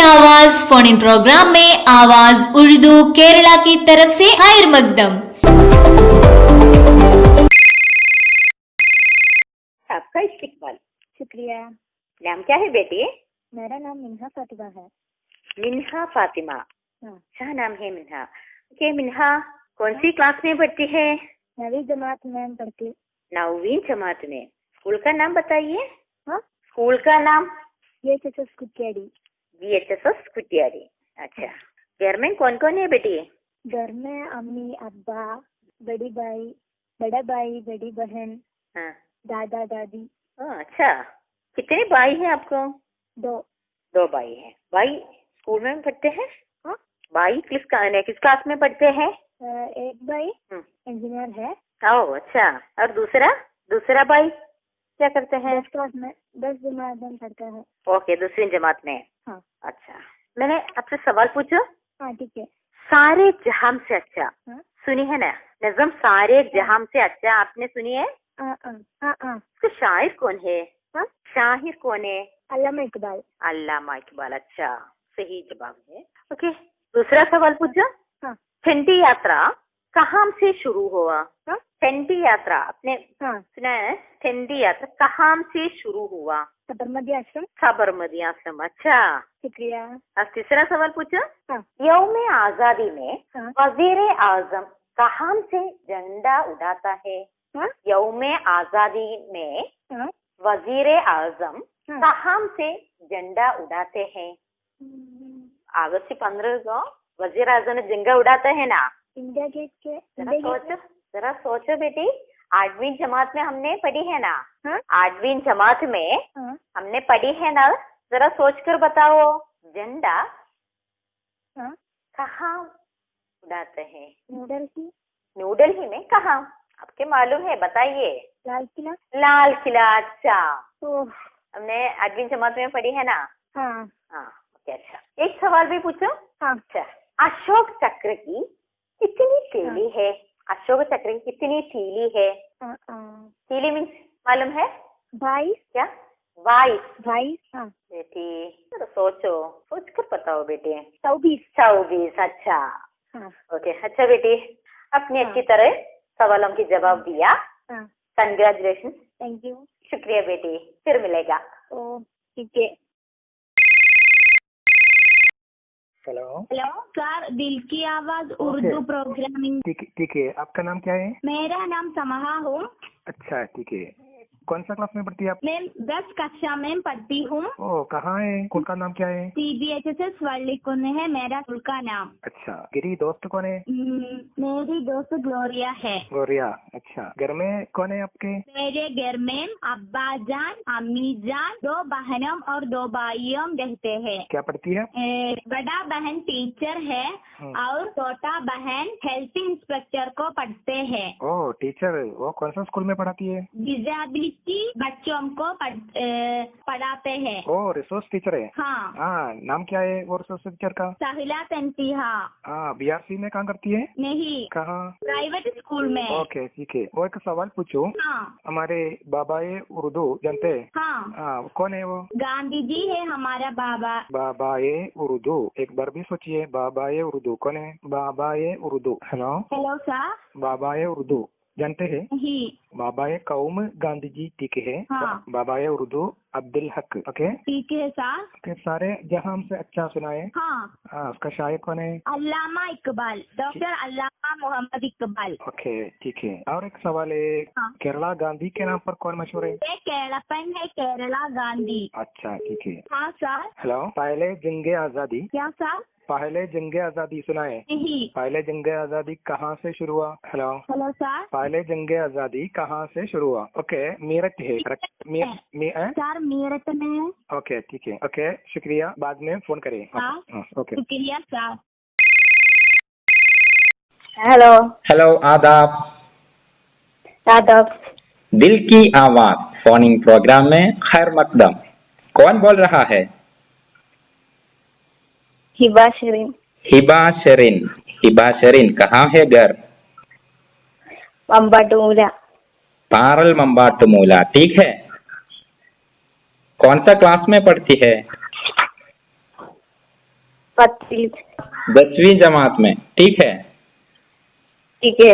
आवाज phone in program में आवाज उर्दू केरला की तरफ से खैर मकदम। आपका इस्तिकबाल। शुक्रिया। नाम क्या है बेटी? मेरा नाम मिन्हा फातिमा है। मिन्हा फातिमा, हाँ। अच्छा नाम है मिन्हा। ओके मिन्हा, कौन सी क्लास में पढ़ती है? 9वीं जमात में पढ़ती। 9वीं जमात में। स्कूल का नाम बताइए। हाँ, स्कूल का नाम? VHSS कुटियाड़ी। VHSS कुटियाड़ी। अच्छा, घर में कौन कौन है बेटी? घर में अम्मी, अब्बा, बड़ी भाई, बड़ा भाई, बड़ी बहन, हाँ। दादा दादी। अच्छा, कितने भाई हैं आपको? 2। 2 भाई हैं। भाई स्कूल में पढ़ते हैं? हाँ। भाई किस क्लास में पढ़ते हैं? एक भाई इंजीनियर है। ओह अच्छा, और दूसरा भाई क्या करते हैं? 10 क्लास में 10 जमात में पढ़ता है। ओके, दूसरी जमात में। हाँ। अच्छा, मैंने आपसे सवाल पूछो। हाँ ठीक है। सारे जहां से अच्छा। हाँ? सुनी है ना नज़म, सारे जहां से अच्छा, आपने सुनी है? इसका शायर कौन है? हाँ? शाहिर कौन है? अल्लामा इकबाल। अल्लामा इकबाल। अच्छा, सही जवाब है। ओके, दूसरा सवाल पूछो। हाँ। चंडी यात्रा कहाँ से शुरू हुआ? हाँ? चंडी यात्रा आपने हाँ। सुना है? चंडी यात्रा कहाँ से शुरू हुआ? साबरमती आश्रम। साबरमती आश्रम। अच्छा, शुक्रिया। अब तीसरा सवाल पूछो। हाँ। यौम आजादी में हाँ। वजीर आजम कहाँ से झंडा उड़ाता है? हाँ? यौम आजादी में हाँ? वजीर आजम हाँ। कहाँ से झंडा उड़ाते हैं? अगस्त 15 को वजीर आजम ने झंडा उड़ाता है ना? इंडिया गेट के। जरा सोचो बेटी, 8वीं जमात में हमने पढ़ी है ना? हाँ? 8वीं जमात में हाँ? हमने पढ़ी है ना? जरा सोच कर बताओ, झंडा हाँ? कहाँ उड़ाते हैं? न्यू दिल्ली में कहाँ? आपके मालूम है, बताइए। लाल किला। लाल किला। अच्छा, ओह। हमने 8वीं जमात में पढ़ी है ना? हाँ। हाँ। ओके, अच्छा, एक सवाल भी पूछो। हाँ। अच्छा, अशोक चक्र की कितनी तीली है? अशोक चक्र की कितनी तीली है? तीली मीन्स मालूम है? 22। क्या? 22। 22। हाँ। बेटी तो सोच कर बताओ बेटी। 24। 24। अच्छा। हाँ। ओके, अच्छा बेटी, आपने अच्छी तरह सवालों की जवाब दिया। हाँ। कंग्रेचुलेशन। Thank you. शुक्रिया बेटी, फिर मिलेगा। ओ ठीक है। हेलो सर, दिल की आवाज उर्दू प्रोग्रामिंग। ठीक है, आपका नाम क्या है? मेरा नाम समाहा हूँ। अच्छा ठीक है, कौन सा क्लास में पढ़ती है आप? मैं 10 कक्षा में पढ़ती हूँ। ओह, कहाँ है? स्कूल का नाम क्या है? CBHSS वर्लीकुन है मेरा स्कूल का नाम। अच्छा, तेरी दोस्त कौन है? मेरी दोस्त ग्लोरिया है। गोरिया। अच्छा, घर में कौन है आपके? मेरे घर में अब्बा जान, अम्मी जान, 2 बहनों और 2 भाइयों रहते हैं। क्या पढ़ती है? बड़ा बहन टीचर है और छोटा बहन हेल्थ इंस्पेक्टर को पढ़ते हैं। ओह टीचर, वो कौन सा स्कूल में पढ़ाती है? डिसेबिलिटी बच्चों को पढ़ाते हैं। ओह, रिसोर्स टीचर है। हाँ। हाँ, नाम क्या है वो रिसोर्स टीचर का? साहिला तंतीहा। हाँ, BRC में काम करती है? नहीं, कहाँ? प्राइवेट स्कूल में। ओके ठीक है, वो एक सवाल पूछूं। हाँ। हमारे बाबाए उर्दू जानते हैं? हाँ। हाँ, कौन है वो? गांधी जी है हमारा बाबा। बाबाए उर्दू, एक बार भी सोचिए, बाबाए उर्दू कौन है? बाबाए उर्दू। Hello sir. बाबाए उर्दू जानते हैं? नहीं। बाबाए कौम गांधी जी, ठीक है। हाँ। बाबाए उर्दू अब्दुल हक। ओके ठीक है सर। के सारे जहां से अच्छा सुनाए। हाँ। उसका शायर कौन है? अल्लामा इकबाल, डॉक्टर अल्लामा मोहम्मद इकबाल। ओके ठीक है, और एक सवाल है। हाँ। केरला गांधी के नाम पर कौन मशहूर है? ये केरलापन है, केरला गांधी। अच्छा ठीक है। हाँ सर। हेलो, पहले जंगे आजादी। क्या सर? पहले जंगे आजादी सुना है? नहीं। पहले जंगे आजादी कहाँ से शुरू हुआ? Hello sir. पहले जंगे आजादी कहाँ से शुरू हुआ? ओके, मेरठ है। सर मेरठ में। ओके ठीक है। ओके, शुक्रिया, बाद में फोन करें। हाँ। ओके, शुक्रिया सर। हेलो, आदाब। आदाब। दिल की आवाज फोन इन प्रोग्राम में खैर मकदम। कौन बोल रहा है? हिबा शरीन। हिबा शरीन कहाँ है घर? मम्बाटूला। पारल मंबाटूमूला, ठीक है। कौन सा क्लास में पढ़ती है? पति। 10वीं जमात में, ठीक है। ठीक है।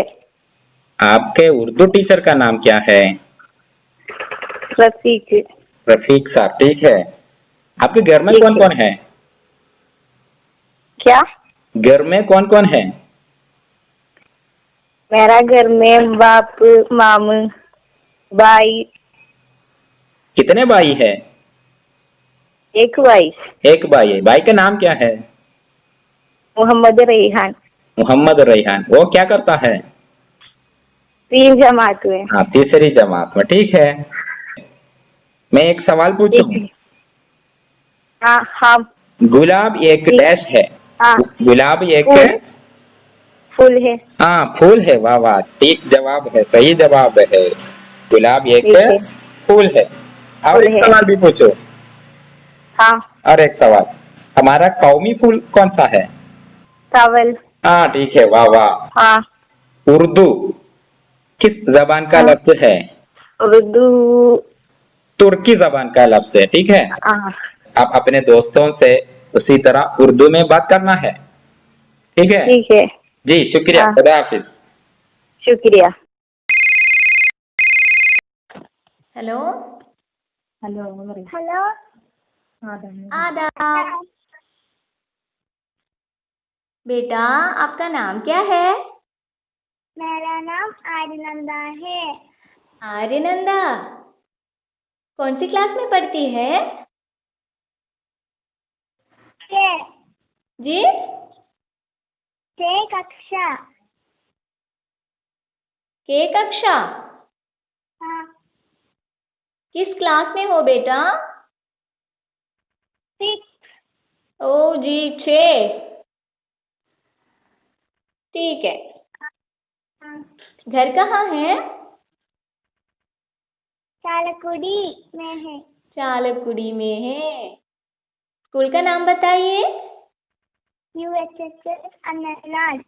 आपके उर्दू टीचर का नाम क्या है? रफीक। रफीक साहब, ठीक है। आपके घर में ठीक कौन है। कौन है? क्या? घर में कौन कौन है? मेरा घर में बाप, मामू, भाई। कितने भाई है? एक भाई। एक भाई है। भाई का नाम क्या है? मोहम्मद रेहान। मोहम्मद रेहान। वो क्या करता है? 3 जमात में। हाँ, 3री जमात में, ठीक है। मैं एक सवाल पूछूं? ठीक है। हाँ हाँ। गुलाब एक ठीक। डैश है। हाँ। गुलाब एक फूल। फूल है। हाँ, फूल है। वाह वाह, ठीक जवाब है, सही जवाब है। गुलाब एक ठीक है। फूल है। और फूल एक है। सवाल भी पूछो। हाँ। और एक सवाल, हमारा कौमी फूल कौन सा है? चावल। हाँ, ठीक है, वाह वाह। हाँ। उर्दू किस जबान का हाँ। लफ्ज है? उर्दू। तुर्की जबान का लफ्ज है, ठीक है। हाँ। आप अपने दोस्तों से उसी तरह उर्दू में बात करना है, ठीक है। ठीक है। जी शुक्रिया, हाँ। खुदा हाफिज। शुक्रिया। हेलो। हेलो। आदाब। बेटा, आपका नाम क्या है? मेरा नाम आर्यनंदा है। आर्यनंदा, कौन सी क्लास में पढ़ती है? के जी? कक्षा। के कक्षा? हाँ। किस क्लास में हो बेटा? 6। ओ जी, 6। ठीक है। हाँ। घर कहाँ है? चालकुड़ी में है। चालकुड़ी में है। स्कूल का नाम बताइए। UHSS अन्ननाड।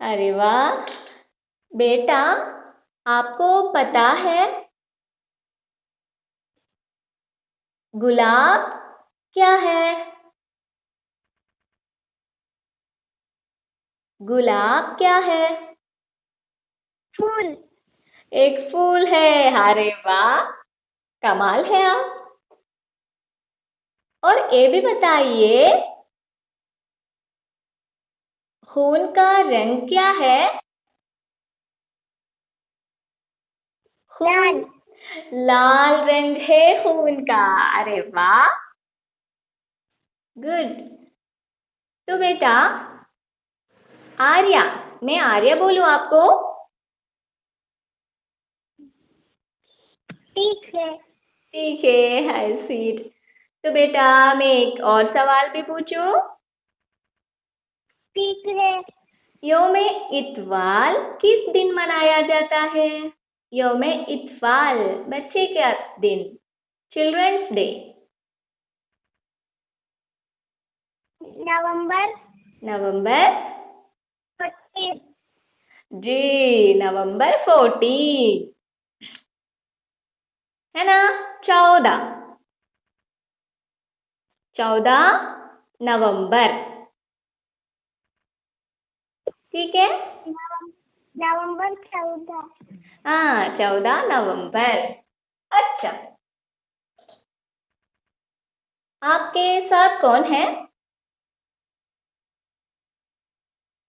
अरे वाह। बेटा, आपको पता है गुलाब क्या है? गुलाब क्या है? फूल। एक फूल है। अरे वाह, कमाल है आप। और ये भी बताइए, खून का रंग क्या है? लाल। लाल रंग है खून का। अरे वाह, गुड। तो बेटा, आर्या, मैं आर्या बोलूं आपको? ठीक है। ठीक है, हाय स्वीट। तो बेटा, मैं एक और सवाल भी पूछूं? ठीक है। यौम इत्वाल किस दिन मनाया जाता है? यौम इत्वाल, बच्चे का दिन, चिल्ड्रंस डे। नवंबर नवंबर 14। जी, नवंबर 14 है ना। 14 नवंबर, ठीक है। नवंबर 14। हाँ, 14 नवंबर। अच्छा, आपके साथ कौन है?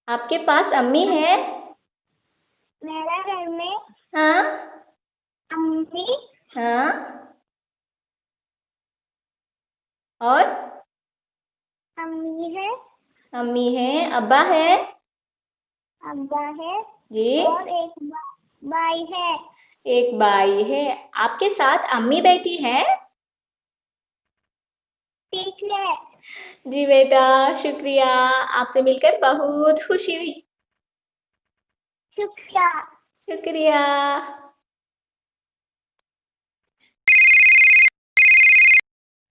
आपके पास अम्मी है? मेरा घर में हाँ। अम्मी, हाँ। और अम्मी है, अम्मी है, अब्बा है? अब्बा है जी। और एक भाई है। एक भाई है। आपके साथ अम्मी बैठी है? ठीक है। जी बेटा, शुक्रिया, आपसे मिलकर बहुत खुशी हुई। शुक्रिया। शुक्रिया।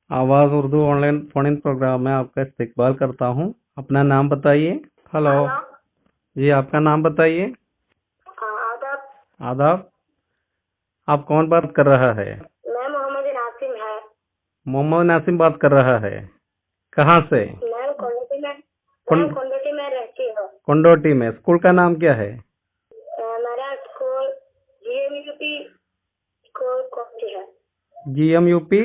आवाज़ Urdu online phone in program में आपका इस्तकबाल करता हूँ। अपना नाम बताइए। हेलो। जी, आपका नाम बताइए। आदाब। आदाब। आप कौन बात कर रहा है? मैं मोहम्मद नासिम है। मोहम्मद नासिम बात कर रहा है। कहाँ से? मैं कॉलेज में कोंडोटी में रहती हूँ। कोंडोटी में। स्कूल का नाम क्या है? मेरा स्कूल GMUP स्कूल कोंडोटी है। GMUP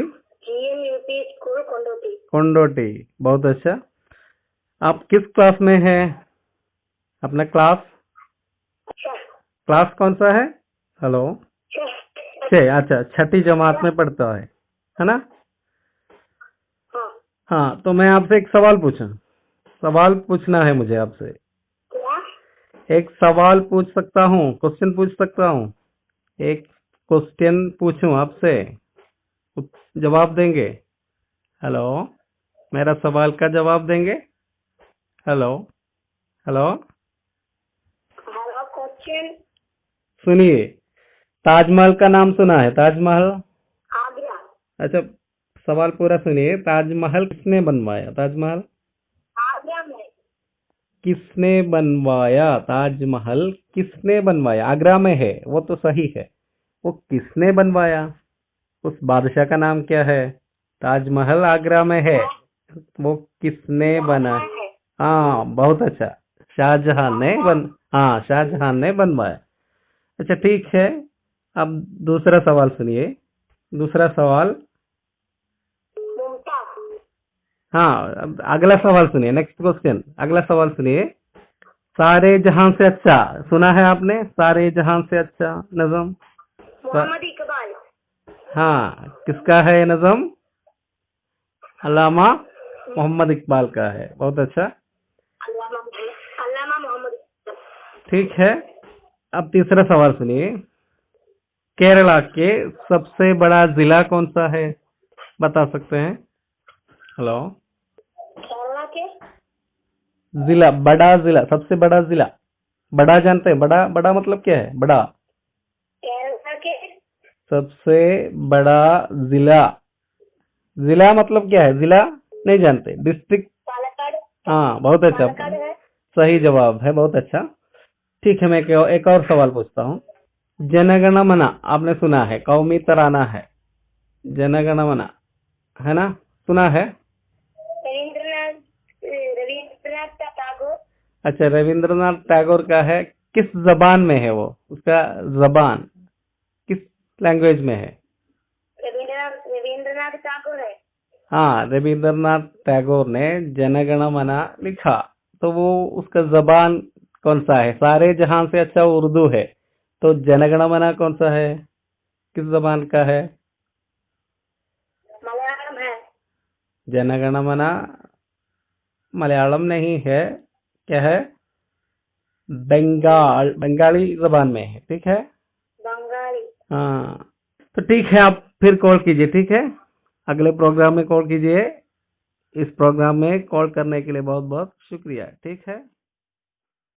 GMUP school Kondotty. Kondotty, बहुत अच्छा। आप किस क्लास में हैं? अपना क्लास क्लास कौन सा है? हेलो। 6, अच्छा, छठी जमात में पढ़ता है ना? हाँ, तो मैं आपसे एक सवाल पूछूं? सवाल पूछना है मुझे आपसे। एक सवाल पूछ सकता हूँ? क्वेश्चन पूछ सकता हूँ? एक क्वेश्चन पूछूं आपसे, जवाब देंगे? हेलो, मेरा सवाल का जवाब देंगे? Hello hello, hello, question. सुनिए, ताजमहल का नाम सुना है? ताजमहल। आगरा। अच्छा, सवाल पूरा सुनिए। ताजमहल किसने बनवाया? ताजमहल आगरा में। किसने बनवाया? ताजमहल किसने बनवाया? आगरा में है, वो तो सही है। वो किसने बनवाया? उस बादशाह का नाम क्या है? ताजमहल आगरा में है, वो किसने बना? हाँ, बहुत अच्छा। शाहजहां ने बनवाया। अच्छा, ठीक है। अब दूसरा सवाल सुनिए। दूसरा सवाल, मुमताज। हाँ, अब अगला सवाल सुनिए। नेक्स्ट क्वेश्चन, अगला सवाल सुनिए। सारे जहां से अच्छा सुना है आपने? सारे जहां से अच्छा नज़म? मोहम्मद इकबाल। हाँ, किसका है नज़म? अल्लामा मोहम्मद इकबाल का है। बहुत अच्छा, अल्लामा मोहम्मद इकबाल। ठीक है। अब तीसरा सवाल सुनिए। केरला के सबसे बड़ा जिला कौन सा है? बता सकते हैं? हेलो। केरला के जिला, बड़ा जिला, सबसे बड़ा जिला। बड़ा जानते हैं? बड़ा, बड़ा मतलब क्या है? बड़ा। केरला के सबसे बड़ा जिला। जिला मतलब क्या है? जिला नहीं जानते? डिस्ट्रिक्ट। पालक्काड। हाँ, बहुत अच्छा, पालक्काड है। सही जवाब है, बहुत अच्छा। ठीक है, मैं एक और सवाल पूछता हूँ। जनगण मन आपने सुना है? कौमी तराना है जनगण मन, है ना? सुना है? रविंद्रनाथ टैगोर। अच्छा, रविंद्रनाथ टैगोर का है। किस जबान में है वो? उसका जबान किस लैंग्वेज में है? रविंद्रनाथ टैगोर है। हाँ, रविंद्रनाथ टैगोर ने जनगण मन लिखा, तो वो उसका जबान कौन सा है? सारे जहां से अच्छा उर्दू है, तो जनगण मन कौन सा है? किस जबान का है? मलयालम है। जनगण मन मलयालम नहीं है, क्या है? बंगाली जबान में है, ठीक है? बंगाली। हाँ, तो ठीक है, आप फिर कॉल कीजिए, ठीक है? अगले प्रोग्राम में कॉल कीजिए। इस प्रोग्राम में कॉल करने के लिए बहुत बहुत शुक्रिया, ठीक है?